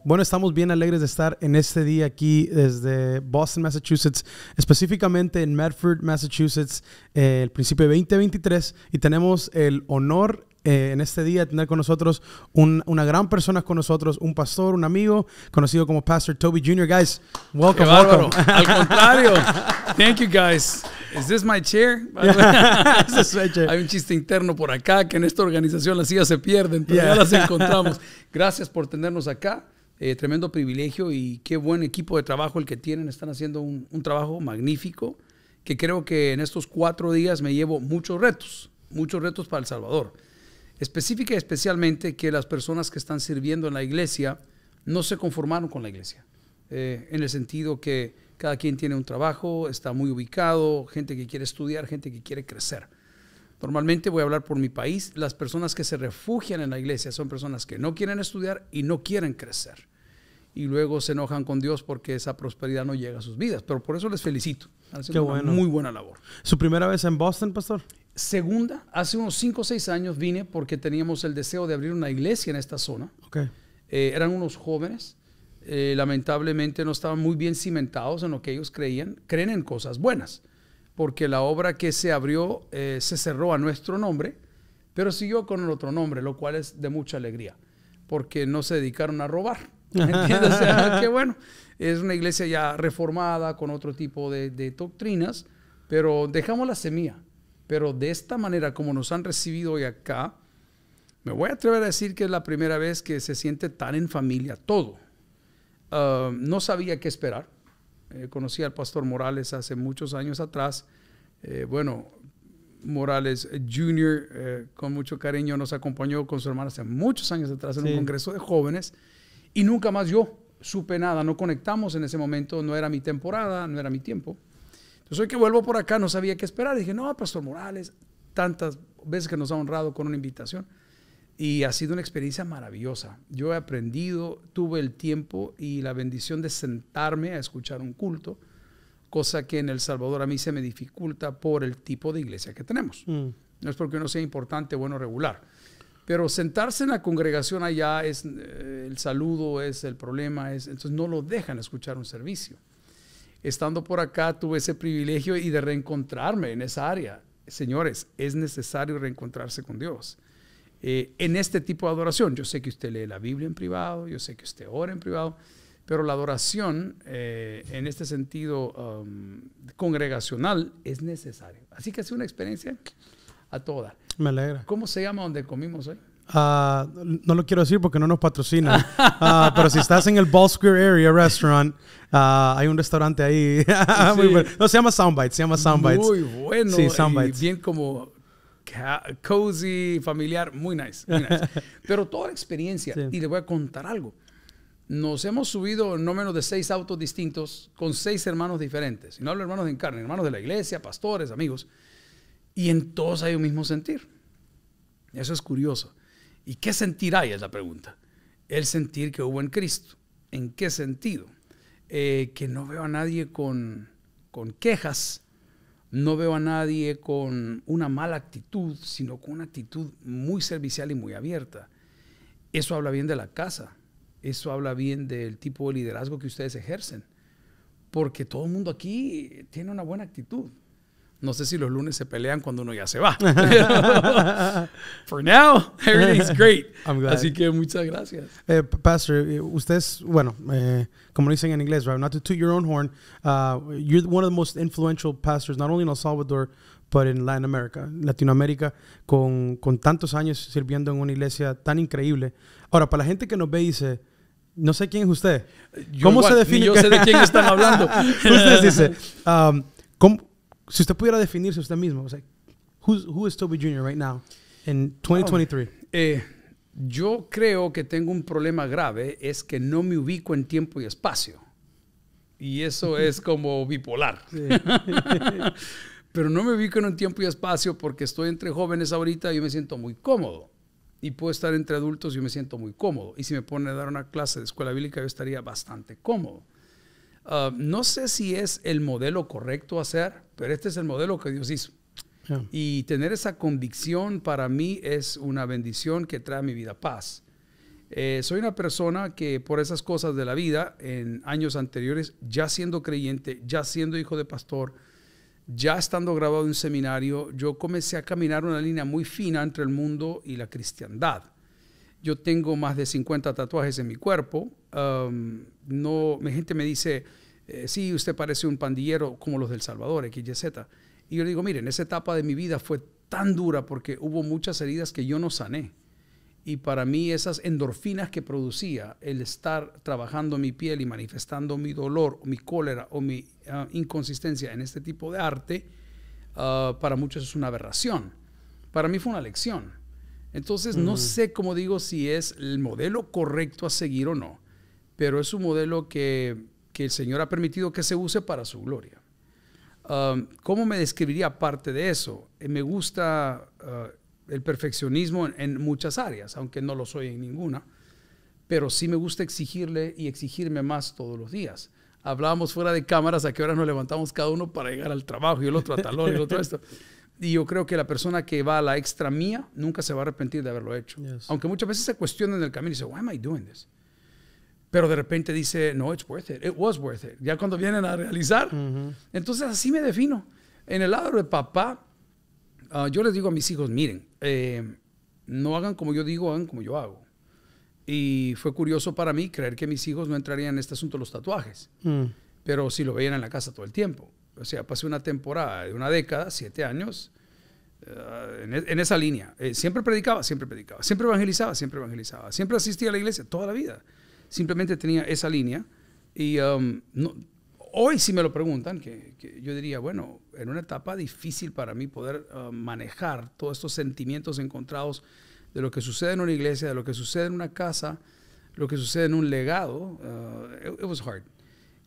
Bueno, estamos bien alegres de estar en este día aquí desde Boston, Massachusetts, específicamente en Medford, Massachusetts, el principio de 2023, y tenemos el honor en este día de tener con nosotros una gran persona con nosotros, un pastor, un amigo, conocido como Pastor Toby Jr. Guys, welcome, welcome. Al contrario. Thank you, guys. Is this my chair? Hay un chiste interno por acá que en esta organización las sillas se pierden, pero ya las encontramos. Gracias por tenernos acá. Tremendo privilegio y qué buen equipo de trabajo el que tienen. Están haciendo un trabajo magnífico que creo que en estos 4 días me llevo muchos retos para El Salvador. Específica y especialmente que las personas que están sirviendo en la iglesia no se conformaron con la iglesia. En el sentido que cada quien tiene un trabajo, está muy ubicado, gente que quiere estudiar, gente que quiere crecer. Normalmente, voy a hablar por mi país, las personas que se refugian en la iglesia son personas que no quieren estudiar y no quieren crecer. Y luego se enojan con Dios porque esa prosperidad no llega a sus vidas. Pero por eso les felicito. Hacen una muy buena labor. ¿Su primera vez en Boston, pastor? Segunda, hace unos 5 o 6 años vine porque teníamos el deseo de abrir una iglesia en esta zona. Okay. Eran unos jóvenes. Lamentablemente no estaban muy bien cimentados en lo que ellos creían. Creen en cosas buenas, porque la obra que se abrió se cerró a nuestro nombre, pero siguió con el otro nombre, lo cual es de mucha alegría, porque no se dedicaron a robar. ¿Entiendes? O sea, qué bueno. Es una iglesia ya reformada, con otro tipo de doctrinas, pero dejamos la semilla. Pero de esta manera, como nos han recibido hoy acá, me voy a atrever a decir que es la primera vez que se siente tan en familia todo. No sabía qué esperar. Conocí al pastor Morales hace muchos años atrás. Morales Jr., con mucho cariño, nos acompañó con su hermana hace muchos años atrás en un congreso de jóvenes, y nunca más yo supe nada. No conectamos en ese momento, no era mi temporada, no era mi tiempo. Entonces hoy que vuelvo por acá no sabía qué esperar. Dije, no, pastor Morales, tantas veces que nos ha honrado con una invitación. Y ha sido una experiencia maravillosa. Yo he aprendido, tuve el tiempo y la bendición de sentarme a escuchar un culto, cosa que en El Salvador a mí se me dificulta por el tipo de iglesia que tenemos. No es porque no sea importante, bueno, regular. Pero sentarse en la congregación allá, es el saludo es el problema, entonces no lo dejan escuchar un servicio. Estando por acá tuve ese privilegio y de reencontrarme en esa área. Señores, es necesario reencontrarse con Dios. En este tipo de adoración, yo sé que usted lee la Biblia en privado, yo sé que usted ora en privado, pero la adoración en este sentido congregacional es necesario. Así que ha sido una experiencia a todo dar. Me alegra. ¿Cómo se llama donde comimos hoy? No lo quiero decir porque no nos patrocinan, pero si estás en el Ball Square Area Restaurant, hay un restaurante ahí. Muy bueno. No, se llama Soundbites. Muy bueno. Sí, Soundbites. Bien como cozy, familiar, muy nice. Pero toda la experiencia, y le voy a contar algo. Nos hemos subido no menos de 6 autos distintos con 6 hermanos diferentes. Y no hablo de hermanos en carne, hermanos de la iglesia, pastores, amigos. Y en todos hay un mismo sentir. Eso es curioso. ¿Y qué sentir hay? Es la pregunta. El sentir que hubo en Cristo. ¿En qué sentido? Que no veo a nadie con quejas. No veo a nadie con una mala actitud, sino con una actitud muy servicial y muy abierta. Eso habla bien de la casa. Eso habla bien del tipo de liderazgo que ustedes ejercen. Porque todo el mundo aquí tiene una buena actitud. No sé si los lunes se pelean cuando uno ya se va. For now, everything's great. Así que muchas gracias. Pastor, usted es, bueno, como dicen en inglés, right? Not to toot your own horn, you're one of the most influential pastors, not only in El Salvador, but in Latin America, Latinoamérica, con tantos años sirviendo en una iglesia tan increíble. Ahora, para la gente que nos ve y dice, no sé quién es usted. ¿Cómo se define? Yo sé de quién están hablando. Usted dice, si usted pudiera definirse usted mismo, o sea, who is Toby Jr. right now in 2023? Yo creo que tengo un problema grave, es que no me ubico en tiempo y espacio. Y eso es como bipolar. Sí. Pero no me ubico en un tiempo y espacio porque estoy entre jóvenes ahorita y yo me siento muy cómodo. Y puedo estar entre adultos y yo me siento muy cómodo. Y si me ponen a dar una clase de escuela bíblica, yo estaría bastante cómodo. No sé si es el modelo correcto a hacer, pero este es el modelo que Dios hizo. Yeah. Y tener esa convicción para mí es una bendición que trae a mi vida paz. Soy una persona que por esas cosas de la vida, en años anteriores, ya siendo creyente, ya siendo hijo de pastor, ya estando graduado en un seminario, yo comencé a caminar una línea muy fina entre el mundo y la cristiandad. Yo tengo más de 50 tatuajes en mi cuerpo. Mi gente me dice, sí, usted parece un pandillero como los del Salvador, XYZ. Y yo le digo, miren, esa etapa de mi vida fue tan dura porque hubo muchas heridas que yo no sané. Y para mí esas endorfinas que producía el estar trabajando mi piel y manifestando mi dolor, o mi cólera o mi inconsistencia en este tipo de arte, para muchos es una aberración. Para mí fue una lección. Entonces no sé, como digo, si es el modelo correcto a seguir o no, pero es un modelo que el Señor ha permitido que se use para su gloria. ¿Cómo me describiría aparte de eso? Me gusta el perfeccionismo en muchas áreas, aunque no lo soy en ninguna, pero sí me gusta exigirle y exigirme más todos los días. Hablábamos fuera de cámaras a qué horas nos levantamos cada uno para llegar al trabajo y el otro a tal hora y el otro a esto. Y yo creo que la persona que va a la extra mía nunca se va a arrepentir de haberlo hecho. Yes. Aunque muchas veces se cuestiona en el camino y dice, why am I doing this? Pero de repente dice, no, it's worth it. It was worth it. Ya cuando vienen a realizar. Entonces así me defino. En el lado de papá, yo les digo a mis hijos, miren, no hagan como yo digo, hagan como yo hago. Y fue curioso para mí creer que mis hijos no entrarían en este asunto de los tatuajes. Pero sí lo veían en la casa todo el tiempo. O sea, pasé una temporada de una década, 7 años, en esa línea. Siempre predicaba, siempre evangelizaba, siempre asistía a la iglesia, toda la vida. Simplemente tenía esa línea. Y hoy si me lo preguntan, que yo diría, bueno, en una etapa difícil para mí poder manejar todos estos sentimientos encontrados de lo que sucede en una iglesia, de lo que sucede en una casa, lo que sucede en un legado, it was hard.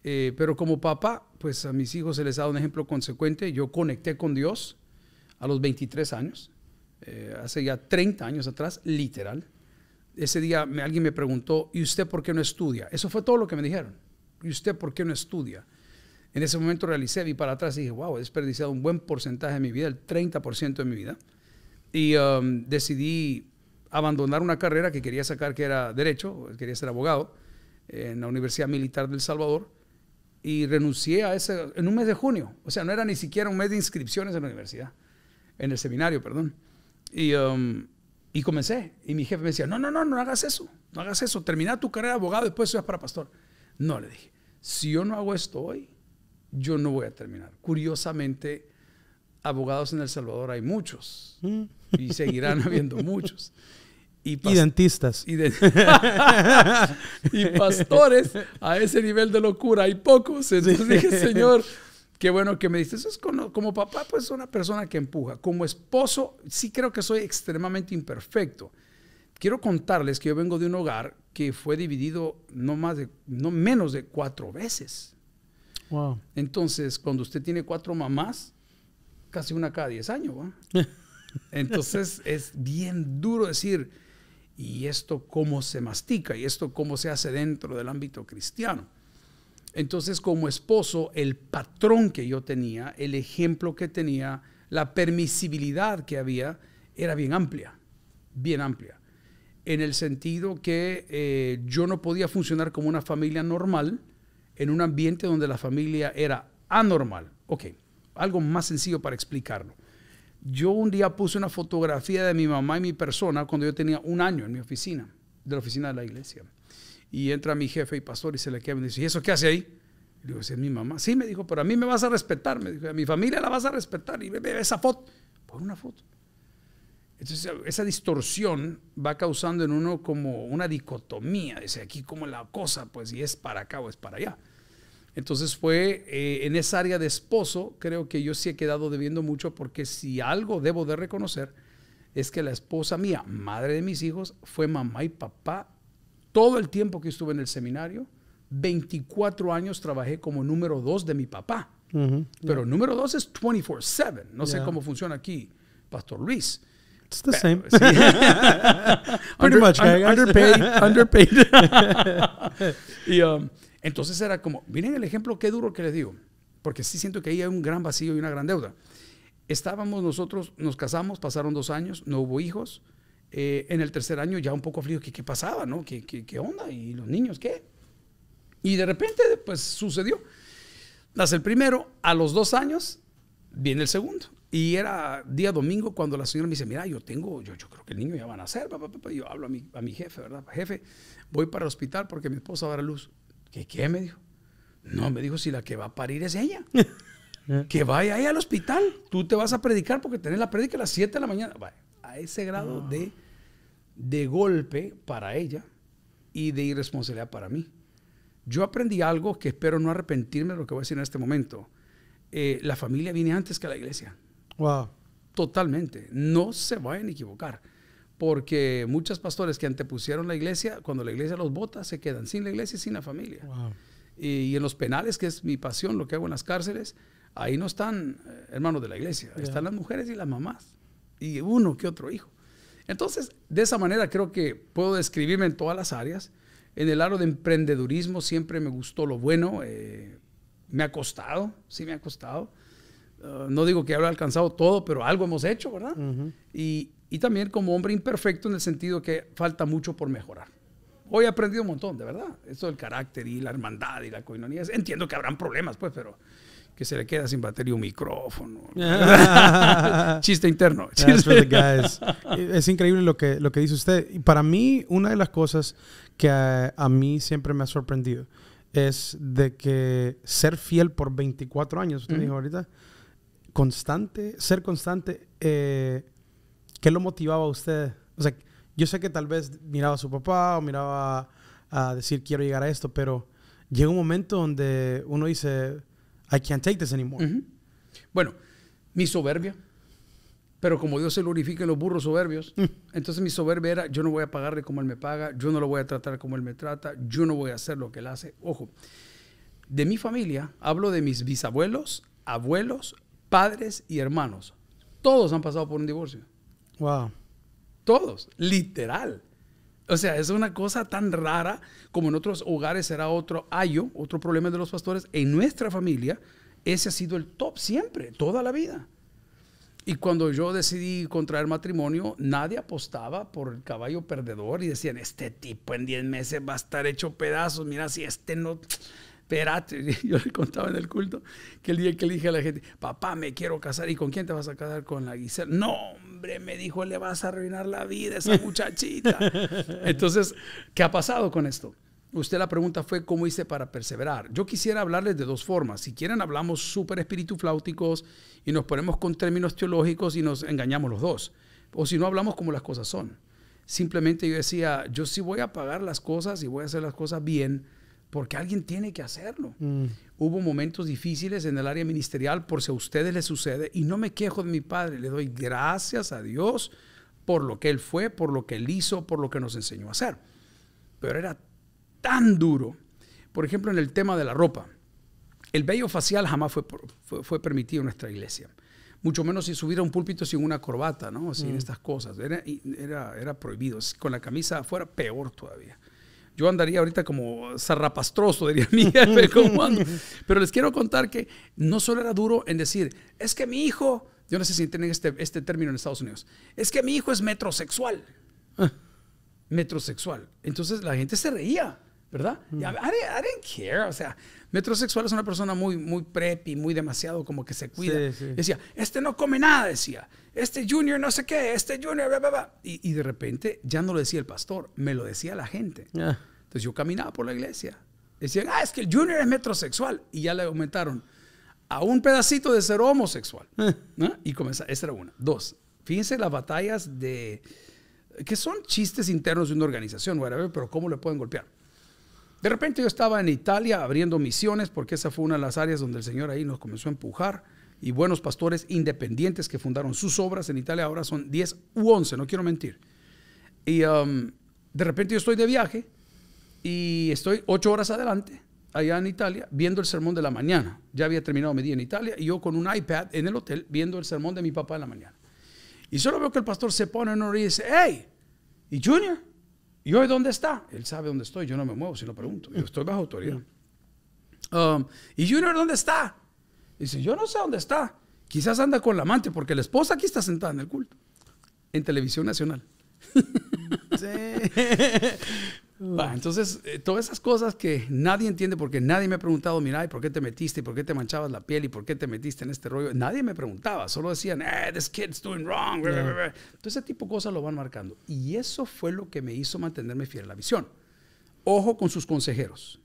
Pero como papá, pues a mis hijos se les ha dado un ejemplo consecuente. Yo conecté con Dios a los 23 años, hace ya 30 años atrás, literal. Ese día alguien me preguntó, ¿y usted por qué no estudia? Eso fue todo lo que me dijeron. ¿Y usted por qué no estudia? En ese momento vi para atrás y dije, wow, he desperdiciado un buen porcentaje de mi vida, el 30% de mi vida. Y decidí abandonar una carrera que quería sacar, que era Derecho, quería ser abogado, en la Universidad Militar del Salvador. Y renuncié a ese en un mes de junio. O sea, no era ni siquiera un mes de inscripciones en la universidad, en el seminario, perdón. Y comencé. Y mi jefe me decía, no hagas eso. No hagas eso. Termina tu carrera de abogado y después estudias para pastor. No, le dije, si yo no hago esto hoy, yo no voy a terminar. Curiosamente, abogados en El Salvador hay muchos. Y seguirán habiendo muchos. Y dentistas. Y pastores a ese nivel de locura hay pocos. Entonces dije, Señor, qué bueno que me diste. Eso es como papá, pues una persona que empuja. Como esposo, sí creo que soy extremadamente imperfecto. Quiero contarles que yo vengo de un hogar que fue dividido no menos de 4 veces. Wow. Entonces, cuando usted tiene 4 mamás, casi una cada 10 años, ¿va? Entonces es bien duro decir, ¿y esto cómo se mastica? ¿Y esto cómo se hace dentro del ámbito cristiano? Entonces, como esposo, el patrón que yo tenía, el ejemplo que tenía, la permisibilidad que había, era bien amplia, en el sentido que yo no podía funcionar como una familia normal en un ambiente donde la familia era anormal. Ok, algo más sencillo para explicarlo. Yo un día puse una fotografía de mi mamá y mi persona cuando yo tenía 1 año en mi oficina, de la oficina de la iglesia. Y entra mi jefe y pastor y se le queda y me dice, ¿y eso qué hace ahí? Y digo, esa es mi mamá. Sí, me dijo, pero a mí me vas a respetar. Me dijo, a mi familia la vas a respetar. Y ve esa foto. Pon una foto. Entonces, esa distorsión va causando en uno como una dicotomía. Dice, aquí como la cosa, pues, y es para acá o es para allá. Entonces fue en esa área de esposo, creo que yo sí he quedado debiendo mucho, porque si algo debo de reconocer es que la esposa mía, madre de mis hijos, fue mamá y papá todo el tiempo que estuve en el seminario. 24 años trabajé como número 2 de mi papá. Pero número 2 es 24/7. No sé cómo funciona aquí, Pastor Luis. It's the same. Sí. Pretty much, guys. Underpaid. Y entonces era como, miren el ejemplo, qué duro que les digo, porque sí siento que ahí hay un gran vacío y una gran deuda. Estábamos nosotros, nos casamos, pasaron 2 años, no hubo hijos, En el tercer año ya un poco afligido, ¿qué pasaba, no? ¿Qué onda? ¿Y los niños qué? Y de repente, pues sucedió. Nace el primero, a los 2 años viene el segundo. Y era día domingo cuando la señora me dice, mira, yo creo que el niño ya va a nacer. Y yo hablo a mi jefe, ¿verdad? Jefe, voy para el hospital porque mi esposa va a dar a luz. ¿Qué? Me dijo. No, me dijo, si la que va a parir es ella. Que vaya ahí al hospital. Tú te vas a predicar porque tenés la prédica a las 7 de la mañana. Vaya, a ese grado de golpe para ella y de irresponsabilidad para mí. Yo aprendí algo que espero no arrepentirme de lo que voy a decir en este momento. La familia viene antes que la iglesia. Wow. Totalmente. No se vayan a equivocar. Porque muchos pastores que antepusieron la iglesia, cuando la iglesia los bota, se quedan sin la iglesia y sin la familia. Wow. Y en los penales, que es mi pasión, lo que hago en las cárceles, ahí no están hermanos de la iglesia. Ahí están las mujeres y las mamás. Y uno que otro hijo. Entonces, de esa manera creo que puedo describirme en todas las áreas. En el área de emprendedurismo siempre me gustó lo bueno. Me ha costado, sí me ha costado. No digo que haya alcanzado todo, pero algo hemos hecho, ¿verdad? Y también como hombre imperfecto en el sentido que falta mucho por mejorar. Hoy he aprendido un montón, de verdad. Esto del carácter y la hermandad y la coinonía. Entiendo que habrán problemas, pues, pero que se le queda sin batería un micrófono. Chiste interno. Es increíble lo que dice usted. Y para mí, una de las cosas que a mí siempre me ha sorprendido es de que ser fiel por 24 años, usted dijo ahorita, ser constante, ¿qué lo motivaba a usted? O sea, yo sé que tal vez miraba a su papá o miraba a decir quiero llegar a esto, pero llega un momento donde uno dice I can't take this anymore. Bueno, mi soberbia, pero como Dios se glorifica en los burros soberbios, entonces mi soberbia era yo no voy a pagarle como Él me paga, yo no lo voy a tratar como Él me trata, yo no voy a hacer lo que Él hace. Ojo, de mi familia hablo de mis bisabuelos, abuelos, padres y hermanos. Todos han pasado por un divorcio. Wow. Todos, literal. O sea, es una cosa tan rara como en otros hogares será otro problema de los pastores. En nuestra familia, ese ha sido el top siempre, toda la vida. Y cuando yo decidí contraer matrimonio, nadie apostaba por el caballo perdedor y decían, este tipo en 10 meses va a estar hecho pedazos. Mira, si este no... Espérate, yo le contaba en el culto que el día que le dije a la gente, papá, me quiero casar. ¿Y con quién te vas a casar? Con la Gisela. No, hombre, me dijo, le vas a arruinar la vida a esa muchachita. Entonces, ¿qué ha pasado con esto? Usted la pregunta fue, ¿cómo hice para perseverar? Yo quisiera hablarles de dos formas. Si quieren, hablamos súper espiritufláuticos y nos ponemos con términos teológicos y nos engañamos los dos. O si no, hablamos como las cosas son. Simplemente yo decía, yo sí voy a pagar las cosas y voy a hacer las cosas bien, porque alguien tiene que hacerlo. Hubo momentos difíciles en el área ministerial por si a ustedes les sucede y no me quejo de mi padre. Le doy gracias a Dios por lo que Él fue, por lo que Él hizo, por lo que nos enseñó a hacer. Pero era tan duro. Por ejemplo, en el tema de la ropa. El vello facial jamás fue permitido en nuestra iglesia. Mucho menos si subir a un púlpito sin una corbata, ¿no? Sin estas cosas. Era prohibido. Con la camisa afuera, peor todavía. Yo andaría ahorita como zarrapastroso, diría mi jefe, como ando. Pero les quiero contar que no solo era duro en decir, es que mi hijo, yo no sé si entienden este término en Estados Unidos, es que mi hijo es metrosexual. Metrosexual. Entonces la gente se reía, ¿verdad? I didn't care. O sea, metrosexual es una persona muy preppy, muy demasiado como que se cuida. Sí. Decía, este no come nada, decía. Este junior no sé qué, este junior, bla, bla, bla. Y de repente ya no lo decía el pastor, me lo decía la gente. Entonces yo caminaba por la iglesia. Decían, es que el junior es metrosexual. Y ya le aumentaron a un pedacito de ser homosexual. ¿No? Y esa era una. 2, fíjense las batallas que son chistes internos de una organización, whatever, pero cómo le pueden golpear. De repente yo estaba en Italia abriendo misiones, porque esa fue una de las áreas donde el Señor ahí nos comenzó a empujar. Y buenos pastores independientes que fundaron sus obras en Italia, ahora son 10 u 11, no quiero mentir. Y de repente yo estoy de viaje y estoy 8 horas adelante, allá en Italia, viendo el sermón de la mañana. Ya había terminado mi día en Italia y yo con un iPad en el hotel viendo el sermón de mi papá en la mañana. Y solo veo que el pastor se pone en una orilla y dice, hey, ¿y Junior? ¿Y hoy dónde está? Él sabe dónde estoy, yo no me muevo si lo pregunto. Yo estoy bajo autoridad. ¿Y Junior dónde está? Dice, yo no sé dónde está. Quizás anda con la amante porque la esposa aquí está sentada en el culto. En televisión nacional. Entonces, todas esas cosas que nadie entiende, porque nadie me ha preguntado, mira, ¿y por qué te metiste? ¿Y por qué te manchabas la piel? ¿Y por qué te metiste en este rollo? Nadie me preguntaba, solo decían, this kid's doing wrong. Entonces, ese tipo de cosas lo van marcando. Y eso fue lo que me hizo mantenerme fiel a la visión. Ojo con sus consejeros.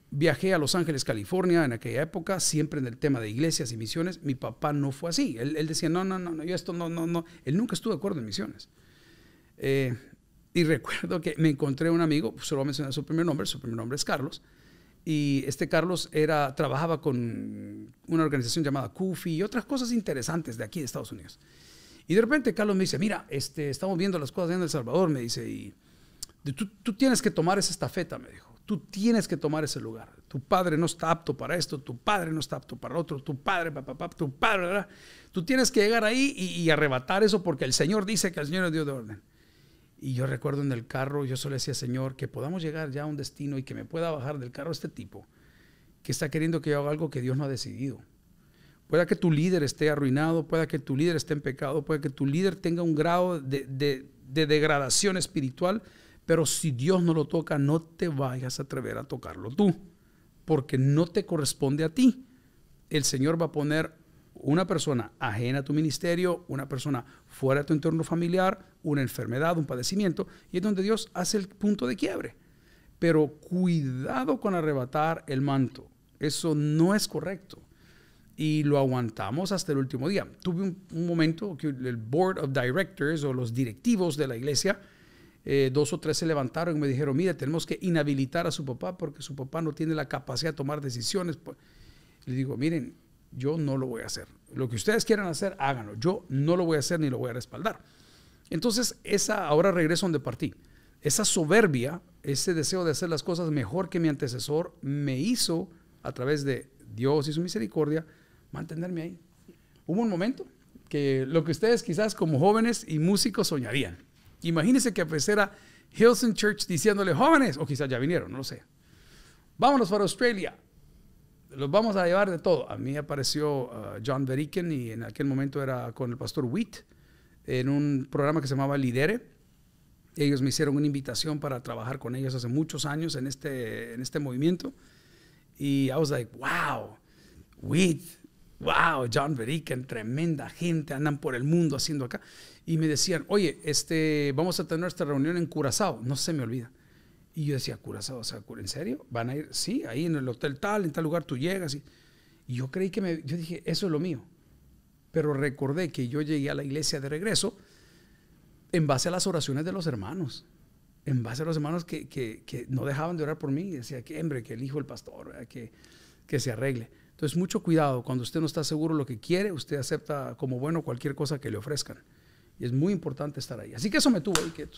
Viajé a Los Ángeles, California, en aquella época, siempre en el tema de iglesias y misiones. Mi papá no fue así. Él decía, no, yo esto no. Él nunca estuvo de acuerdo en misiones. Y recuerdo que me encontré un amigo, solo voy a mencionar su primer nombre es Carlos, y este Carlos trabajaba con una organización llamada CUFI y otras cosas interesantes de aquí de Estados Unidos. Y de repente Carlos me dice, mira, estamos viendo las cosas en El Salvador, me dice, y tú tienes que tomar esa estafeta, me dijo, tú tienes que tomar ese lugar. Tu padre no está apto para esto, tu padre no está apto para otro, tu padre, ¿verdad? Tú tienes que llegar ahí y arrebatar eso porque el Señor dice que el Señor es Dios de orden. Y yo recuerdo en el carro, yo solo decía, Señor, que podamos llegar ya a un destino y que me pueda bajar del carro este tipo que está queriendo que yo haga algo que Dios no ha decidido. Pueda que tu líder esté arruinado, pueda que tu líder esté en pecado, pueda que tu líder tenga un grado de degradación espiritual, pero si Dios no lo toca, no te vayas a atrever a tocarlo tú, porque no te corresponde a ti. El Señor va a poner una persona ajena a tu ministerio, una persona fuera de tu entorno familiar, una enfermedad, un padecimiento, y es donde Dios hace el punto de quiebre. Pero cuidado con arrebatar el manto. Eso no es correcto. Y lo aguantamos hasta el último día. Tuve un momento que el Board of Directors o los directivos de la iglesia, 2 o 3 se levantaron y me dijeron, mire, tenemos que inhabilitar a su papá porque su papá no tiene la capacidad de tomar decisiones. Y le digo, miren, yo no lo voy a hacer. Lo que ustedes quieran hacer, háganlo. Yo no lo voy a hacer ni lo voy a respaldar. Entonces, ahora regreso donde partí. Esa soberbia, ese deseo de hacer las cosas mejor que mi antecesor, me hizo, a través de Dios y su misericordia, mantenerme ahí. Hubo un momento que lo que ustedes quizás como jóvenes y músicos soñarían. Imagínense que era Hillsong Church diciéndole, jóvenes, o quizás ya vinieron, no lo sé, vámonos para Australia. Los vamos a llevar de todo. A mí apareció John Veriken y en aquel momento era con el pastor Witt en un programa que se llamaba Lidere. Ellos me hicieron una invitación para trabajar con ellos hace muchos años en este movimiento. Y I was like, wow, Witt, wow, John Veriken, tremenda gente, andan por el mundo haciendo acá. Y me decían, oye, vamos a tener esta reunión en Curazao. No se me olvida. Y yo decía, Curazao, o sea, ¿en serio? ¿Van a ir? Sí, ahí en el hotel tal, en tal lugar tú llegas. Y yo creí yo dije, eso es lo mío. Pero recordé que yo llegué a la iglesia de regreso en base a las oraciones de los hermanos. En base a los hermanos que no dejaban de orar por mí. Y decía, que el hijo del pastor, que se arregle. Entonces, mucho cuidado. Cuando usted no está seguro de lo que quiere, usted acepta como bueno cualquier cosa que le ofrezcan. Y es muy importante estar ahí. Así que eso me tuvo ahí quieto.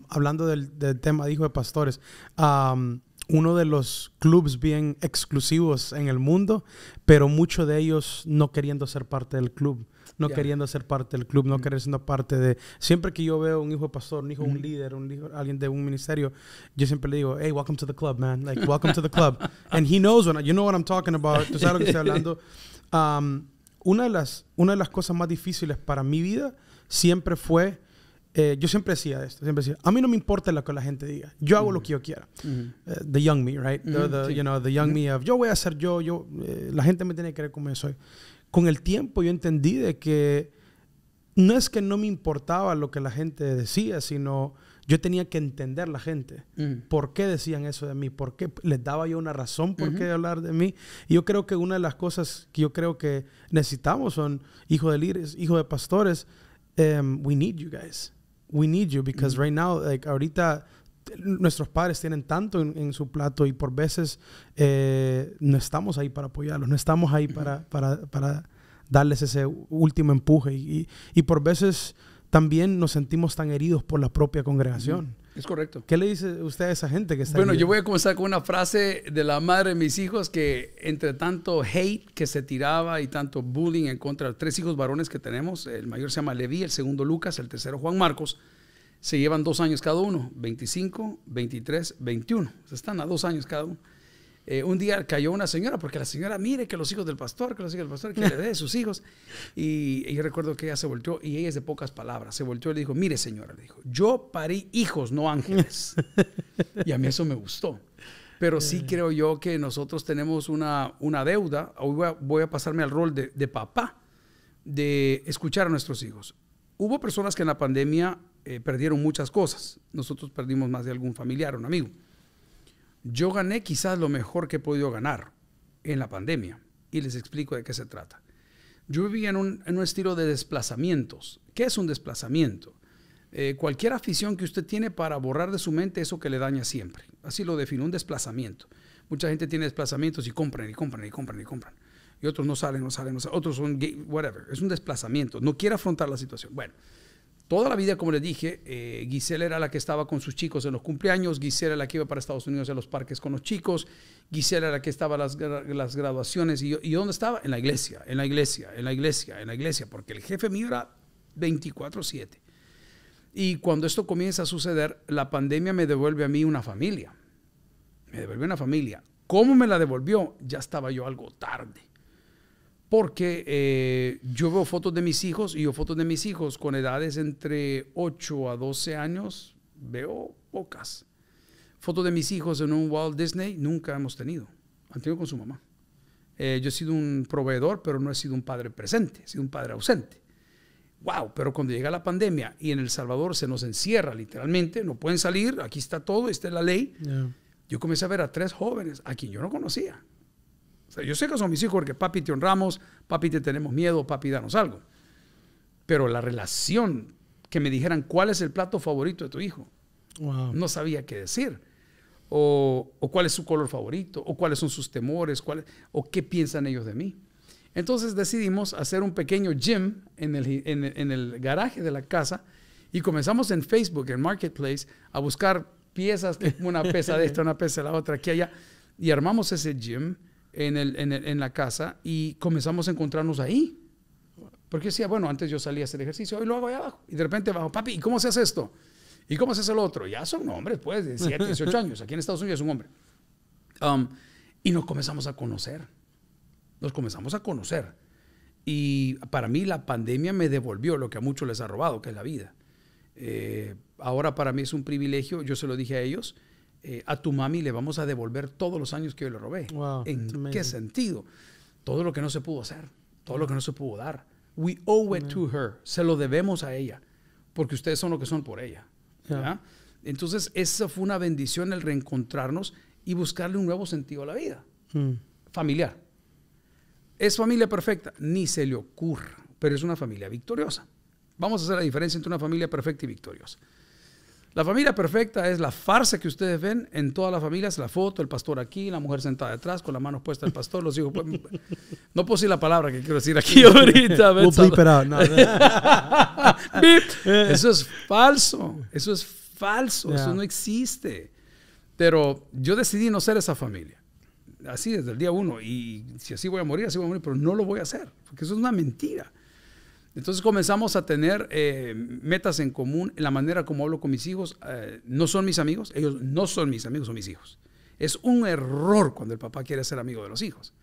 Hablando del tema de hijo de pastores, uno de los clubs bien exclusivos en el mundo, pero muchos de ellos no queriendo ser parte del club. No queriendo ser parte del club, no queriendo ser parte de... Siempre que yo veo un hijo de pastor, un hijo de un líder, alguien de un ministerio, yo siempre le digo, hey, welcome to the club, man. Like, welcome to the club. And he knows, you know what I'm talking about. Tú sabes lo que estoy hablando. Una de las cosas más difíciles para mi vida siempre fue, yo siempre decía esto, a mí no me importa lo que la gente diga, yo hago lo que yo quiera. The young me, right? The young me of, yo voy a hacer la gente me tiene que querer como yo soy. Con el tiempo yo entendí de que no es que no me importaba lo que la gente decía, sino yo tenía que entender la gente. ¿Por qué decían eso de mí? ¿Por qué les daba yo una razón por qué hablar de mí? Y yo creo que una de las cosas que yo creo que necesitamos son hijos de líderes, hijos de pastores. We need you guys. We need you because right now, like, ahorita nuestros padres tienen tanto en su plato y por veces no estamos ahí para apoyarlos, no estamos ahí para darles ese último empuje y por veces también nos sentimos tan heridos por la propia congregación. Es correcto. ¿Qué le dice usted a esa gente que está Bueno, ahí? Yo voy a comenzar con una frase de la madre de mis hijos que entre tanto hate que se tiraba y tanto bullying en contra de 3 hijos varones que tenemos, el mayor se llama Leví, el segundo Lucas, el tercero Juan Marcos, se llevan 2 años cada uno, 25, 23, 21. Están a 2 años cada uno. Un día cayó una señora, porque la señora mire que los hijos del pastor, que le dé sus hijos. Y yo recuerdo que ella se volteó, y ella es de pocas palabras, se volteó y le dijo, mire señora, le dijo, yo parí hijos, no ángeles. Y a mí eso me gustó. Pero sí creo yo que nosotros tenemos una deuda. Hoy voy a pasarme al rol de papá, de escuchar a nuestros hijos. Hubo personas que en la pandemia perdieron muchas cosas. Nosotros perdimos más de algún familiar, un amigo. Yo gané quizás lo mejor que he podido ganar en la pandemia. Y les explico de qué se trata. Yo vivía en un estilo de desplazamientos. ¿Qué es un desplazamiento? Cualquier afición que usted tiene para borrar de su mente eso que le daña siempre. Así lo defino, un desplazamiento. Mucha gente tiene desplazamientos y compran. Y otros no salen. Otros son gay, whatever. Es un desplazamiento. No quiere afrontar la situación. Bueno, toda la vida, como les dije, Gisela era la que estaba con sus chicos en los cumpleaños. Gisela era la que iba para Estados Unidos a los parques con los chicos. Gisela era la que estaba en las graduaciones. ¿Y dónde estaba? En la iglesia, porque el jefe mío era 24/7. Y cuando esto comienza a suceder, la pandemia me devuelve a mí una familia. ¿Cómo me la devolvió? Ya estaba yo algo tarde. Porque yo veo fotos de mis hijos, y yo fotos de mis hijos con edades entre 8 a 12 años, veo pocas. Fotos de mis hijos en un Walt Disney nunca hemos tenido. Han tenido con su mamá. Yo he sido un proveedor, pero no he sido un padre presente, he sido un padre ausente. Wow, pero cuando llega la pandemia y en El Salvador se nos encierra literalmente, no pueden salir, aquí está todo, esta es la ley. Yeah. Yo comencé a ver a 3 jóvenes a quien yo no conocía. O sea, yo sé que son mis hijos porque papi te honramos, papi te tenemos miedo, papi danos algo. Pero la relación, que me dijeran cuál es el plato favorito de tu hijo, wow, no sabía qué decir. O cuál es su color favorito, o cuáles son sus temores, o qué piensan ellos de mí. Entonces decidimos hacer un pequeño gym en el garaje de la casa, y comenzamos en Facebook, en Marketplace, a buscar piezas, una pesa de esta, una pesa de la otra, aquí, allá, y armamos ese gym en la casa, y comenzamos a encontrarnos ahí. Porque decía, bueno, antes yo salía a hacer ejercicio, hoy lo hago allá abajo, y de repente bajo, papi, ¿y cómo se hace esto? ¿Y cómo se hace lo otro? Ya son hombres, pues, de 7, 18 años, aquí en Estados Unidos es un hombre. Y nos comenzamos a conocer. Y para mí la pandemia me devolvió lo que a muchos les ha robado, que es la vida. Ahora para mí es un privilegio. Yo se lo dije a ellos, a tu mami le vamos a devolver todos los años que yo le robé. Wow, ¿en qué sentido? Todo lo que no se pudo hacer, todo lo que no se pudo dar. We owe it to her. Se lo debemos a ella, porque ustedes son lo que son por ella. Yeah. Entonces esa fue una bendición, el reencontrarnos y buscarle un nuevo sentido a la vida. Familiar. ¿Es familia perfecta? Ni se le ocurra, pero es una familia victoriosa. Vamos a hacer la diferencia entre una familia perfecta y victoriosa. La familia perfecta es la farsa que ustedes ven en todas las familias, la foto, el pastor aquí, la mujer sentada detrás, con la mano puesta el pastor, los hijos. No puedo decir la palabra que quiero decir aquí ahorita. Eso es falso, yeah. Eso no existe. Pero yo decidí no ser esa familia. Así desde el día 1, y si así voy a morir, pero no lo voy a hacer, porque eso es una mentira. Entonces comenzamos a tener metas en común. En la manera como hablo con mis hijos, no son mis amigos, ellos no son mis amigos, son mis hijos. Es un error cuando el papá quiere ser amigo de los hijos,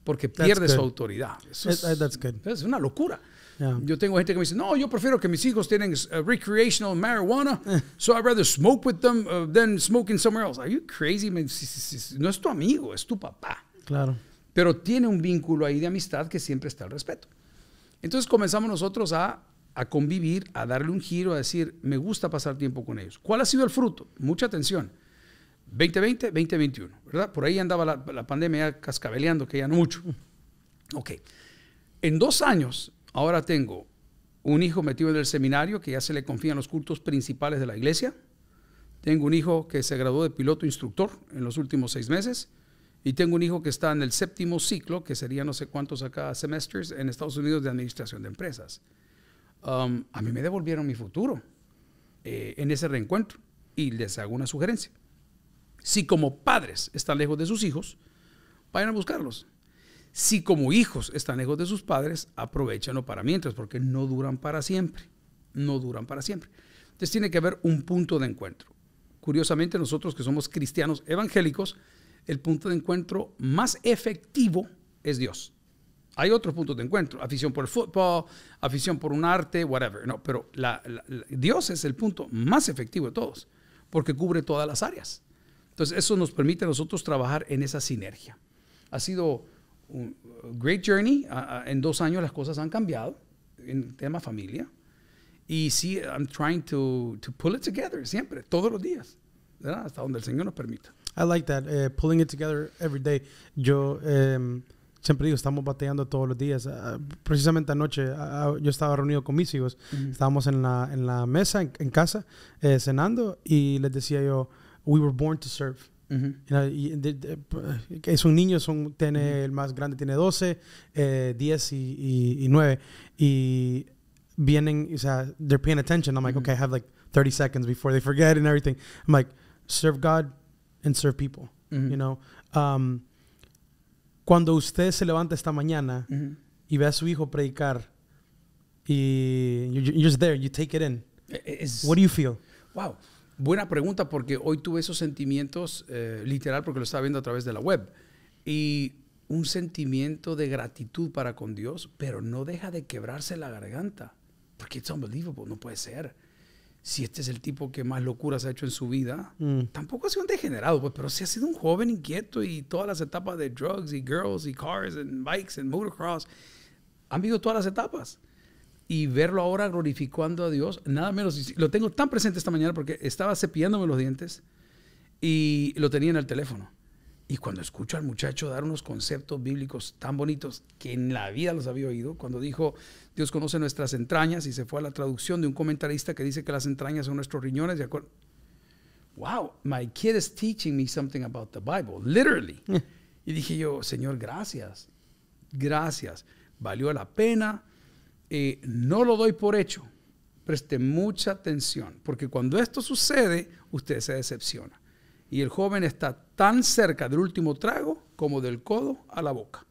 porque pierde su autoridad. Eso es una locura. Yeah. Yo tengo gente que me dice, no, yo prefiero que mis hijos tienen recreational marijuana, so I'd rather smoke with them than smoking somewhere else. Are you crazy? No es tu amigo, es tu papá. Claro. Pero tiene un vínculo ahí de amistad que siempre está el respeto. Entonces comenzamos nosotros a convivir, a darle un giro, a decir, me gusta pasar tiempo con ellos. ¿Cuál ha sido el fruto? Mucha atención. 2020, 2021, ¿verdad? Por ahí andaba la pandemia ya cascabeleando, que ya no mucho. Ok. En 2 años... Ahora tengo un hijo metido en el seminario que ya se le confían los cultos principales de la iglesia. Tengo un hijo que se graduó de piloto instructor en los últimos 6 meses. Y tengo un hijo que está en el 7º ciclo, que sería no sé cuántos acá semestres en Estados Unidos de administración de empresas. A mí me devolvieron mi futuro en ese reencuentro. Y les hago una sugerencia. Si como padres están lejos de sus hijos, vayan a buscarlos. Si como hijos están lejos de sus padres, aprovechenlo para mientras, porque no duran para siempre. No duran para siempre. Entonces tiene que haber un punto de encuentro. Curiosamente, nosotros que somos cristianos evangélicos, el punto de encuentro más efectivo es Dios. Hay otros puntos de encuentro, afición por el fútbol, afición por un arte, whatever. No, pero Dios es el punto más efectivo de todos, porque cubre todas las áreas. Entonces, eso nos permite a nosotros trabajar en esa sinergia. Ha sido un great journey. En 2 años las cosas han cambiado en el tema familia. Y sí, I'm trying to pull it together siempre, todos los días, ¿verdad? Hasta donde el Señor nos permita. I like that, pulling it together every day. Yo siempre digo, estamos batallando todos los días. Precisamente anoche yo estaba reunido con mis hijos. Estábamos en la mesa, en casa, cenando, y les decía yo, we were born to serve. Son niños, el más grande tiene 12, 10 y 9. Y vienen, o sea, they're paying attention. I'm like, okay, I have like 30 seconds before they forget and everything. I'm like, serve God and serve people, you know. Cuando usted se levanta esta mañana y ve a su hijo predicar y you're just there, you take it in. What do you feel? Wow, buena pregunta, porque hoy tuve esos sentimientos literal, porque lo estaba viendo a través de la web, y un sentimiento de gratitud para con Dios, pero no deja de quebrarse la garganta, porque it's unbelievable, no puede ser. Si este es el tipo que más locuras ha hecho en su vida, tampoco ha sido un degenerado, pues, pero sí ha sido un joven inquieto, y todas las etapas de drugs y girls y cars and bikes and motocross, han vivido todas las etapas. Y verlo ahora glorificando a Dios, nada menos, lo tengo tan presente esta mañana porque estaba cepillándome los dientes y lo tenía en el teléfono. Y cuando escucho al muchacho dar unos conceptos bíblicos tan bonitos que en la vida los había oído, cuando dijo, Dios conoce nuestras entrañas, y se fue a la traducción de un comentarista que dice que las entrañas son nuestros riñones. Wow, my kid is teaching me something about the Bible, literally. Y dije yo, Señor, gracias, gracias. Valió la pena. No lo doy por hecho. Preste mucha atención, porque cuando esto sucede, usted se decepciona. Y el joven está tan cerca del último trago como del codo a la boca.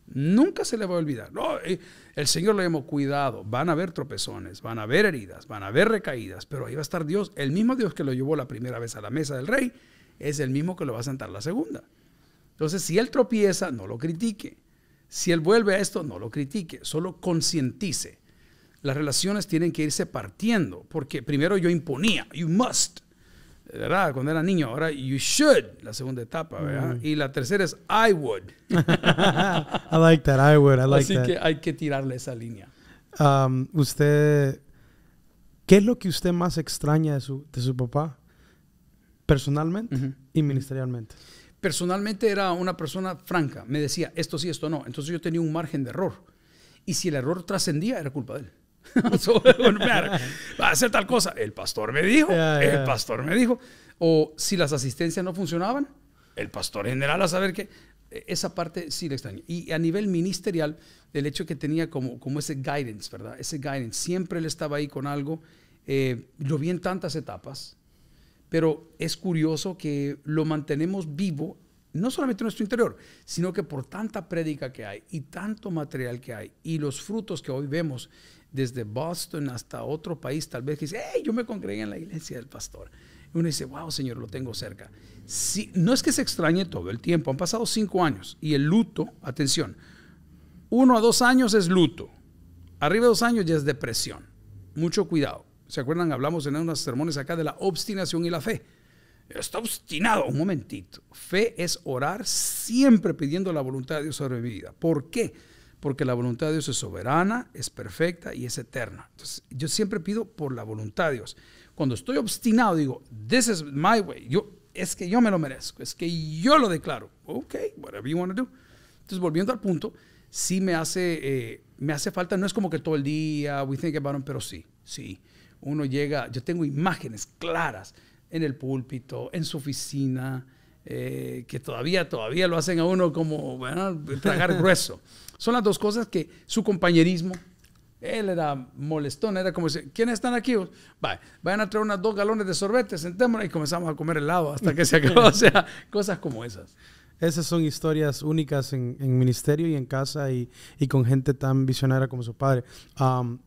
Nunca se le va a olvidar. No, el Señor le llamó, cuidado, van a haber tropezones, van a haber heridas, van a haber recaídas, pero ahí va a estar Dios. El mismo Dios que lo llevó la primera vez a la mesa del rey es el mismo que lo va a sentar la segunda. Entonces, si él tropieza, no lo critique. Si él vuelve a esto, no lo critique, solo concientice. Las relaciones tienen que irse partiendo, porque primero yo imponía, you must, ¿verdad? Cuando era niño, ahora you should, la segunda etapa, ¿verdad? Y la tercera es I would. I like that, I would, I like Así that. que hay que tirarle esa línea. ¿Qué es lo que usted más extraña de su papá? Personalmente y ministerialmente. Personalmente era una persona franca. Me decía, esto sí, esto no. Entonces yo tenía un margen de error. Y si el error trascendía, era culpa de él. So, va a hacer tal cosa. El pastor me dijo. El pastor me dijo. O si las asistencias no funcionaban, el pastor general a saber que esa parte sí le extraño. Y a nivel ministerial, el hecho que tenía como ese guidance, ¿verdad? Ese guidance. Siempre él estaba ahí con algo. Lo vi en tantas etapas. Pero es curioso que lo mantenemos vivo, no solamente en nuestro interior, sino que por tanta prédica que hay y tanto material que hay y los frutos que hoy vemos desde Boston hasta otro país, tal vez que dice, hey, yo me congregué en la iglesia del pastor. Y uno dice, wow, Señor, lo tengo cerca. Sí, no es que se extrañe todo el tiempo, han pasado 5 años y el luto, atención, 1 a 2 años es luto, arriba de 2 años ya es depresión. Mucho cuidado. ¿Se acuerdan? Hablamos en unos sermones acá de la obstinación y la fe. Está obstinado. Un momentito. Fe es orar siempre pidiendo la voluntad de Dios sobre mi vida. ¿Por qué? Porque la voluntad de Dios es soberana, es perfecta y es eterna. Entonces, yo siempre pido por la voluntad de Dios. Cuando estoy obstinado, digo, this is my way. Es que yo me lo merezco. Es que yo lo declaro. Ok, whatever you want to do. Entonces, volviendo al punto, sí me hace falta. No es como que todo el día we think about it, pero sí. Uno llega, yo tengo imágenes claras en el púlpito, en su oficina, que todavía lo hacen a uno como, bueno, tragar grueso. Son las dos cosas que su compañerismo, él era molestón, era como decir, ¿quiénes están aquí? Vayan a traer unas 2 galones de sorbete, sentémonos y comenzamos a comer helado hasta que se acabó. O sea, cosas como esas. Esas son historias únicas en ministerio y en casa y con gente tan visionaria como su padre.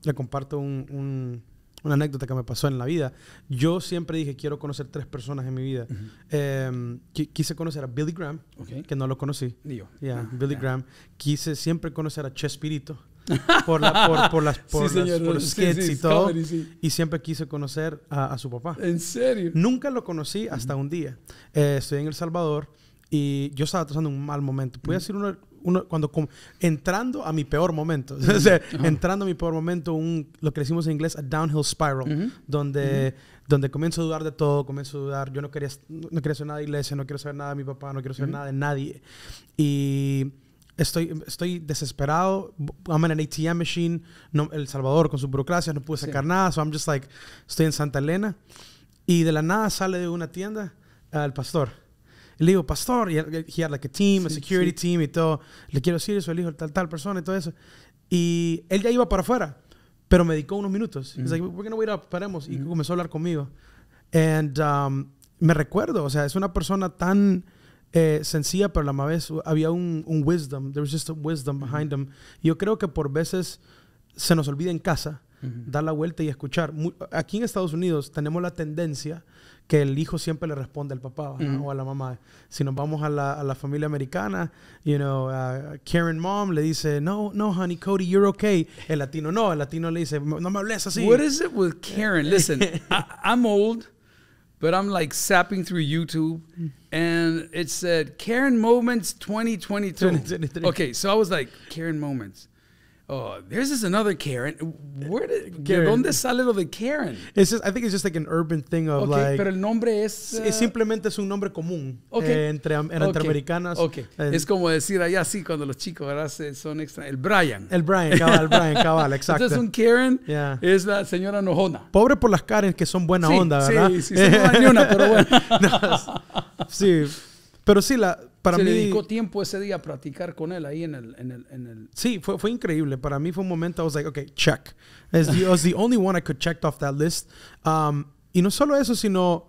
Le comparto un una anécdota que me pasó en la vida. Yo siempre dije, quiero conocer 3 personas en mi vida. Quise conocer a Billy Graham, que no lo conocí. Billy Graham. Quise siempre conocer a Chespirito. Por los skits y todo. Comedy, y siempre quise conocer a su papá. ¿En serio? Nunca lo conocí hasta un día. Estoy en El Salvador y yo estaba pasando un mal momento. Pude decir entrando a mi peor momento. O sea, entrando a mi peor momento, lo que decimos en inglés, a downhill spiral, donde comienzo a dudar de todo, comienzo a dudar. Yo no quería hacer nada de iglesia, no quiero saber nada de mi papá, no quiero saber nada de nadie. Y estoy desesperado. I'm in an ATM machine. El Salvador con su burocracia no pude sacar nada. So I'm just like, estoy en Santa Elena. Y de la nada sale de una tienda el pastor. Y le digo, pastor, y he had like a team, a security team y todo. Le quiero decir eso, el hijo de tal persona y todo eso. Y él ya iba para afuera, pero me dedicó unos minutos. He's like, we're gonna wait up, paremos. Y comenzó a hablar conmigo. And me recuerdo, o sea, es una persona tan sencilla, pero a la misma vez había un wisdom. There was just a wisdom behind him. Y yo creo que por veces se nos olvida en casa dar la vuelta y escuchar. Aquí en Estados Unidos tenemos la tendencia que el hijo siempre le responde al papá o a la mamá. Si nos vamos a la familia americana, Karen mom le dice, no, honey, Cody, you're okay. El latino le dice, no me hables así. What is it with Karen? Listen, I'm old, but I'm like zapping through YouTube, and it said Karen Moments 2022. Okay, so I was like, Karen Moments. Oh, there's this another Karen. ¿De dónde sale lo de Karen? I think it's just like an urban thing of like... pero el nombre es... Simplemente es un nombre común entre americanas. Es como decir allá así cuando los chicos, ¿verdad? Son extra... El Brian, cabal, exacto. Entonces un Karen es la señora enojona. Pobre por las Karen que son buena onda, ¿verdad? Sí, no hay ni una, pero bueno. Sí, pero sí, para mí... Se dedicó tiempo ese día a practicar con él ahí en el... Sí, fue increíble. Para mí fue un momento, I was like, okay, check. I was the only one I could check off that list. Y no solo eso, sino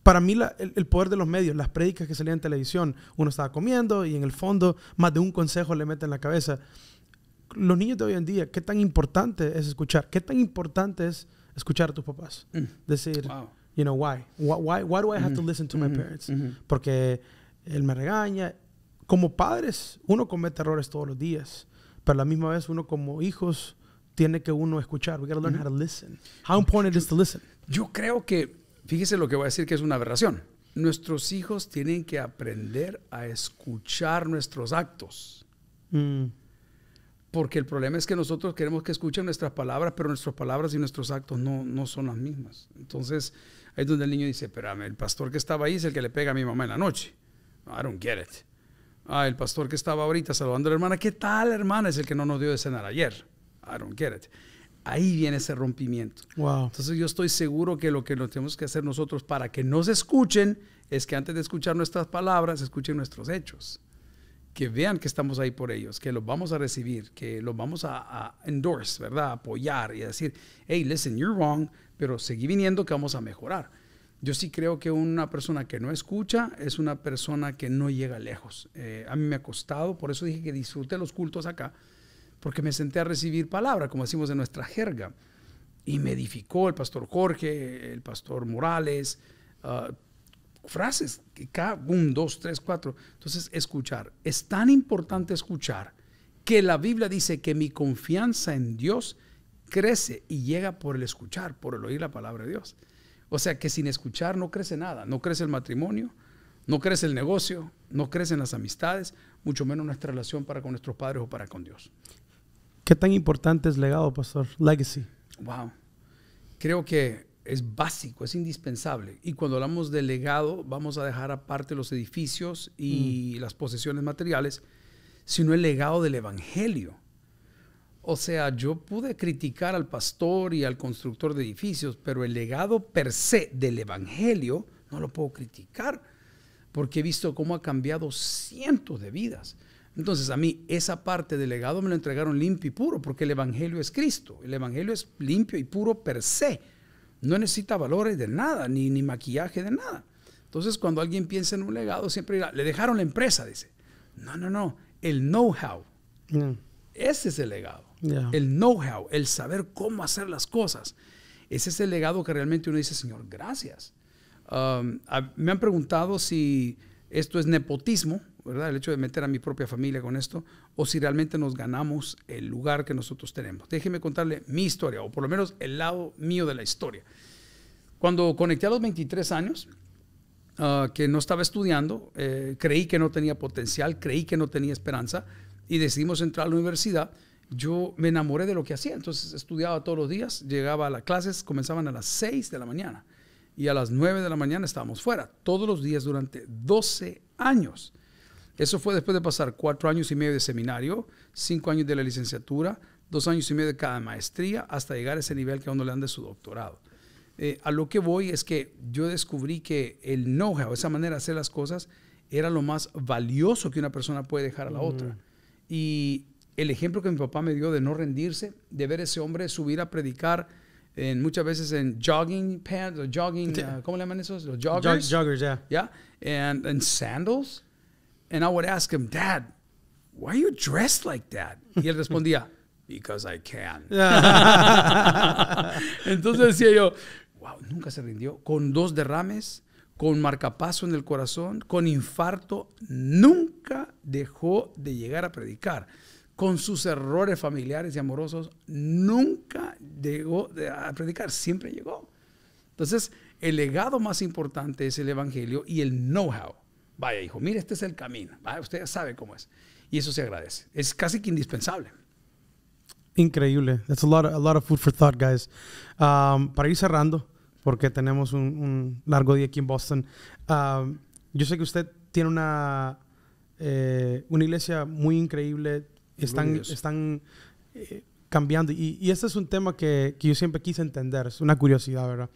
para mí el poder de los medios, las prédicas que salían en televisión. Uno estaba comiendo y en el fondo más de un consejo le meten en la cabeza. Los niños de hoy en día, ¿qué tan importante es escuchar? ¿Qué tan importante es escuchar a tus papás? Decir, why? Why do I have to listen to my parents? Porque... él me regaña. Como padres, uno comete errores todos los días. Pero a la misma vez, uno como hijos, tiene que uno escuchar. We got to learn how to listen. How important is to listen? Yo creo que, fíjese lo que voy a decir que es una aberración. Nuestros hijos tienen que aprender a escuchar nuestros actos. Porque el problema es que nosotros queremos que escuchen nuestras palabras, pero nuestras palabras y nuestros actos no son las mismas. Entonces, ahí es donde el niño dice, espérame, el pastor que estaba ahí es el que le pega a mi mamá en la noche. I don't get it. El pastor que estaba ahorita saludando a la hermana, ¿qué tal, hermana? Es el que no nos dio de cenar ayer. I don't get it. Ahí viene ese rompimiento. Wow. Entonces yo estoy seguro que lo que nos tenemos que hacer nosotros para que nos escuchen es que antes de escuchar nuestras palabras, escuchen nuestros hechos. Que vean que estamos ahí por ellos, que los vamos a recibir, que los vamos a endorse, ¿verdad? A apoyar y a decir, hey, listen, you're wrong, pero seguí viniendo que vamos a mejorar. Yo sí creo que una persona que no escucha es una persona que no llega lejos. A mí me ha costado, por eso dije que disfruté los cultos acá, porque me senté a recibir palabra, como decimos en nuestra jerga. Y me edificó el pastor Jorge, el pastor Morales, frases, 1, 2, 3, 4. Entonces, escuchar. Es tan importante escuchar que la Biblia dice que mi confianza en Dios crece y llega por el escuchar, por el oír la palabra de Dios. O sea que sin escuchar no crece nada, no crece el matrimonio, no crece el negocio, no crecen las amistades, mucho menos nuestra relación para con nuestros padres o para con Dios. ¿Qué tan importante es legado, pastor? Legacy. Wow. Creo que es básico, es indispensable. Y cuando hablamos de legado, vamos a dejar aparte los edificios y las posesiones materiales, sino el legado del evangelio. O sea, yo pude criticar al pastor y al constructor de edificios, pero el legado per se del evangelio no lo puedo criticar, porque he visto cómo ha cambiado cientos de vidas. Entonces, a mí esa parte del legado me lo entregaron limpio y puro, porque el evangelio es Cristo. El evangelio es limpio y puro per se. No necesita valores de nada, ni maquillaje de nada. Entonces, cuando alguien piensa en un legado, siempre dirá, le dejaron la empresa, dice. No. El know-how. Ese es el legado. El know-how, el saber cómo hacer las cosas. ese es el legado que realmente uno dice, Señor, gracias. Me han preguntado si esto es nepotismo, ¿verdad? El hecho de meter a mi propia familia con esto, o si realmente nos ganamos el lugar que nosotros tenemos. Déjeme contarle mi historia, o por lo menos el lado mío de la historia. Cuando conecté a los 23 años, que no estaba estudiando, creí que no tenía potencial, creí que no tenía esperanza, y decidimos entrar a la universidad. Yo me enamoré de lo que hacía, entonces estudiaba todos los días, llegaba a las clases, comenzaban a las 6 de la mañana, y a las 9 de la mañana estábamos fuera, todos los días durante 12 años. Eso fue después de pasar 4 años y medio de seminario, 5 años de la licenciatura, 2 años y medio de cada maestría, hasta llegar a ese nivel que a uno le dan de su doctorado. A lo que voy es que yo descubrí que el know-how, esa manera de hacer las cosas, era lo más valioso que una persona puede dejar a la otra. Y el ejemplo que mi papá me dio de no rendirse, de ver a ese hombre subir a predicar, muchas veces en jogging pants, o jogging, ¿cómo le llaman esos? Los joggers. Joggers, yeah. Yeah, and sandals. And I would ask him, Dad, why are you dressed like that? Y él respondía, because I can. Entonces decía yo, wow, nunca se rindió. Con 2 derrames, con marcapaso en el corazón, con infarto, nunca dejó de llegar a predicar. Con sus errores familiares y amorosos, nunca llegó a predicar, siempre llegó. Entonces, el legado más importante es el evangelio y el know-how. Vaya, hijo, mire, este es el camino. Vaya, usted ya sabe cómo es. Y eso se agradece. Es casi que indispensable. Increíble. That's a lot of food for thought, guys. Para ir cerrando, porque tenemos un largo día aquí en Boston. Yo sé que usted tiene una iglesia muy increíble. Están cambiando. Y este es un tema que yo siempre quise entender. Es una curiosidad, ¿verdad?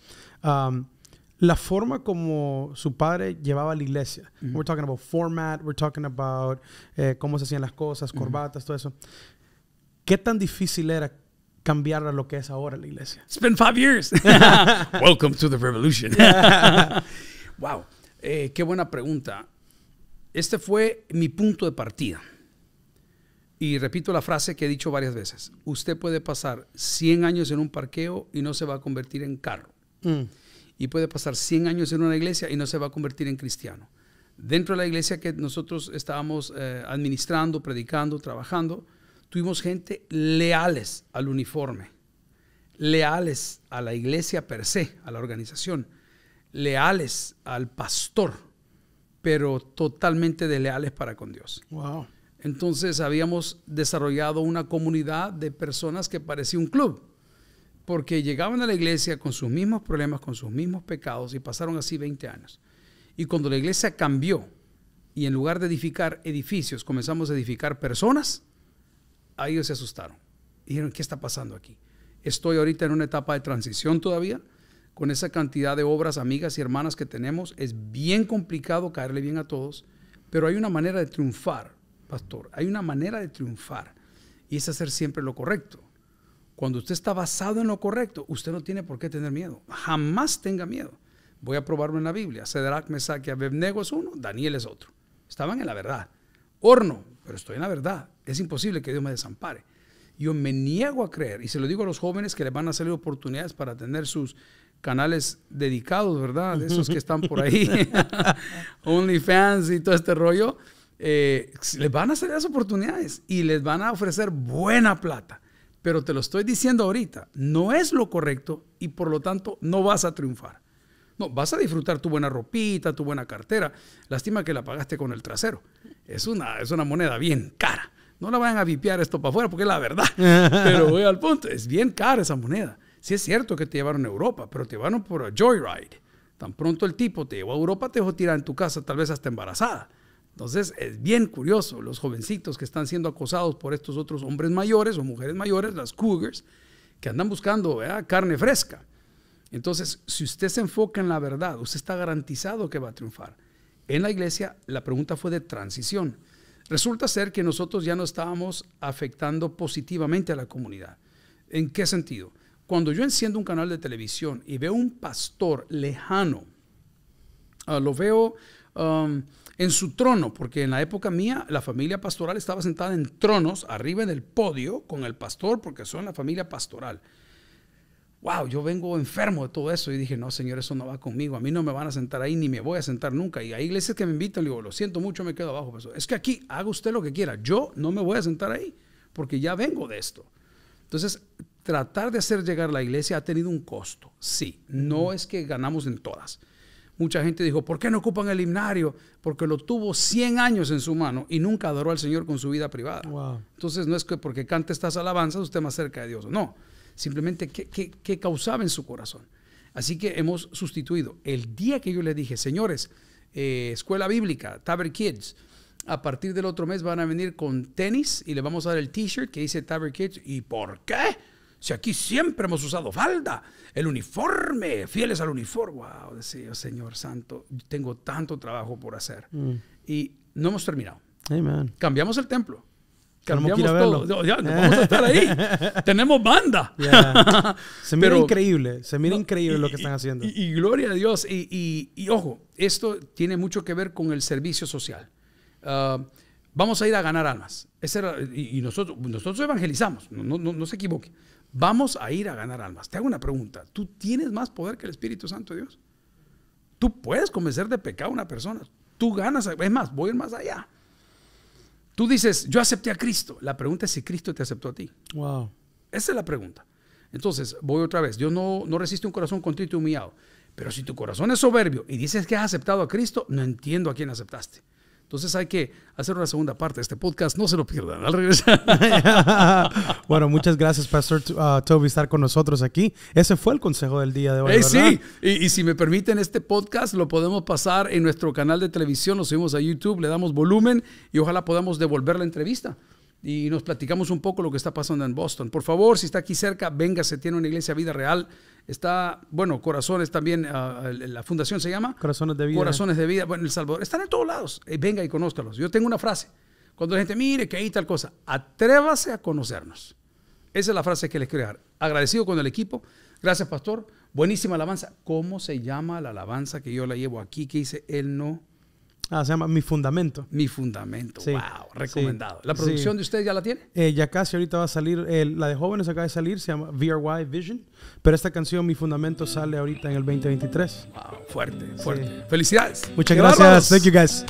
La forma como su padre llevaba la iglesia. We're talking about format. We're talking about cómo se hacían las cosas, corbatas, todo eso. ¿Qué tan difícil era cambiar a lo que es ahora la iglesia? It's been 5 years. Welcome to the revolution. Wow. Qué buena pregunta. Este fue mi punto de partida. Y repito la frase que he dicho varias veces. Usted puede pasar 100 años en un parqueo y no se va a convertir en carro. Y puede pasar 100 años en una iglesia y no se va a convertir en cristiano. Dentro de la iglesia que nosotros estábamos administrando, predicando, trabajando, tuvimos gente leales al uniforme, leales a la iglesia per se, a la organización, leales al pastor, pero totalmente desleales para con Dios. Wow. Entonces habíamos desarrollado una comunidad de personas que parecía un club, porque llegaban a la iglesia con sus mismos problemas, con sus mismos pecados, y pasaron así 20 años. Y cuando la iglesia cambió, y en lugar de edificar edificios, comenzamos a edificar personas, ahí ellos se asustaron. Dijeron, ¿qué está pasando aquí? Estoy ahorita en una etapa de transición todavía, con esa cantidad de obras, amigas y hermanas que tenemos. Es bien complicado caerle bien a todos, pero hay una manera de triunfar, pastor. Hay una manera de triunfar, y es hacer siempre lo correcto. Cuando usted está basado en lo correcto, usted no tiene por qué tener miedo. Jamás tenga miedo. Voy a probarlo en la Biblia. Sadrach, Mesach y Abednego es uno, Daniel es otro. Estaban en la verdad. Horno, pero estoy en la verdad. Es imposible que Dios me desampare. Yo me niego a creer, y se lo digo a los jóvenes que les van a salir oportunidades para tener sus canales dedicados, ¿verdad? De esos que están por ahí, OnlyFans y todo este rollo. Les van a salir las oportunidades y les van a ofrecer buena plata. Pero te lo estoy diciendo ahorita, no es lo correcto y por lo tanto no vas a triunfar. No, vas a disfrutar tu buena ropita, tu buena cartera. Lástima que la pagaste con el trasero. Es una moneda bien cara. No la vayan a vipiar esto para afuera porque es la verdad. Pero voy al punto, es bien cara esa moneda. Sí es cierto que te llevaron a Europa, pero te llevaron por a joyride. Tan pronto el tipo te llevó a Europa, te dejó tirada en tu casa, tal vez hasta embarazada. Entonces es bien curioso, los jovencitos que están siendo acosados por estos otros hombres mayores o mujeres mayores, las cougars, que andan buscando carne fresca. Entonces, si usted se enfoca en la verdad, usted está garantizado que va a triunfar. En la iglesia, la pregunta fue de transición. Resulta ser que nosotros ya no estábamos afectando positivamente a la comunidad. ¿En qué sentido? Cuando yo enciendo un canal de televisión y veo un pastor lejano, lo veo en su trono, porque en la época mía la familia pastoral estaba sentada en tronos arriba en el podio con el pastor, porque son la familia pastoral. wow, yo vengo enfermo de todo eso. Y dije, no, Señor, eso no va conmigo. A mí no me van a sentar ahí, ni me voy a sentar nunca. Y hay iglesias que me invitan, le digo, lo siento mucho, me quedo abajo. Pastor. Es que aquí haga usted lo que quiera. Yo no me voy a sentar ahí, porque ya vengo de esto. Entonces, tratar de hacer llegar la iglesia ha tenido un costo. Sí, no es que ganamos en todas. Mucha gente dijo, ¿por qué no ocupan el himnario? Porque lo tuvo 100 años en su mano y nunca adoró al Señor con su vida privada. Wow. Entonces, no es que porque cante estas alabanzas usted más cerca de Dios. No, simplemente ¿qué causaba en su corazón? Así que hemos sustituido. El día que yo les dije, señores, escuela bíblica, Tabor Kids, a partir del otro mes van a venir con tenis y le vamos a dar el t-shirt que dice Tabor Kids. ¿Y por qué? Si aquí siempre hemos usado falda, el uniforme, fieles al uniforme. Wow, decía, Señor Santo, tengo tanto trabajo por hacer. Y no hemos terminado. Amen. Cambiamos el templo. Tenemos Cambiamos que ir a todo. verlo. Ya, no vamos a estar ahí. Tenemos banda. Yeah. Se mira Pero, increíble. Se mira increíble lo que están haciendo. Y gloria a Dios. Y ojo, esto tiene mucho que ver con el servicio social. Vamos a ir a ganar almas. Y nosotros evangelizamos. No se equivoque. Vamos a ir a ganar almas. Te hago una pregunta. ¿Tú tienes más poder que el Espíritu Santo de Dios? Tú puedes convencer de pecado a una persona. Tú ganas. Es más, voy a ir más allá. Tú dices, yo acepté a Cristo. La pregunta es si Cristo te aceptó a ti. Wow. Esa es la pregunta. Entonces, voy otra vez. Dios no resiste un corazón contrito y humillado. Pero si tu corazón es soberbio y dices que has aceptado a Cristo, no entiendo a quién aceptaste. Entonces hay que hacer una segunda parte de este podcast. No se lo pierdan. Al regresar. Bueno, muchas gracias, Pastor Toby, estar con nosotros aquí. Ese fue el consejo del día de hoy, ¿verdad? Sí, y si me permiten, este podcast lo podemos pasar en nuestro canal de televisión. Lo subimos a YouTube, le damos volumen y ojalá podamos devolver la entrevista. Y nos platicamos un poco lo que está pasando en Boston. Por favor, si está aquí cerca, véngase. Tiene una iglesia Vida Real. Está, bueno, Corazones también, la fundación se llama Corazones de Vida. Corazones de Vida, bueno, en El Salvador. Están en todos lados. Venga y conózcalos. Yo tengo una frase. Cuando la gente mire que hay tal cosa, atrévase a conocernos. Esa es la frase que les quiero dar. Agradecido con el equipo. Gracias, pastor. Buenísima alabanza. ¿Cómo se llama la alabanza que yo la llevo aquí? Que dice, Él no... Se llama Mi Fundamento. Mi Fundamento. Sí, wow, recomendado. sí, ¿La producción sí. de ustedes ya la tiene? Ya casi ahorita va a salir, la de jóvenes acaba de salir, se llama VRY Vision, pero esta canción Mi Fundamento sale ahorita en el 2023. Wow, fuerte. Sí. Felicidades. Muchas ¡Qué gracias. bárbaros! Thank you guys.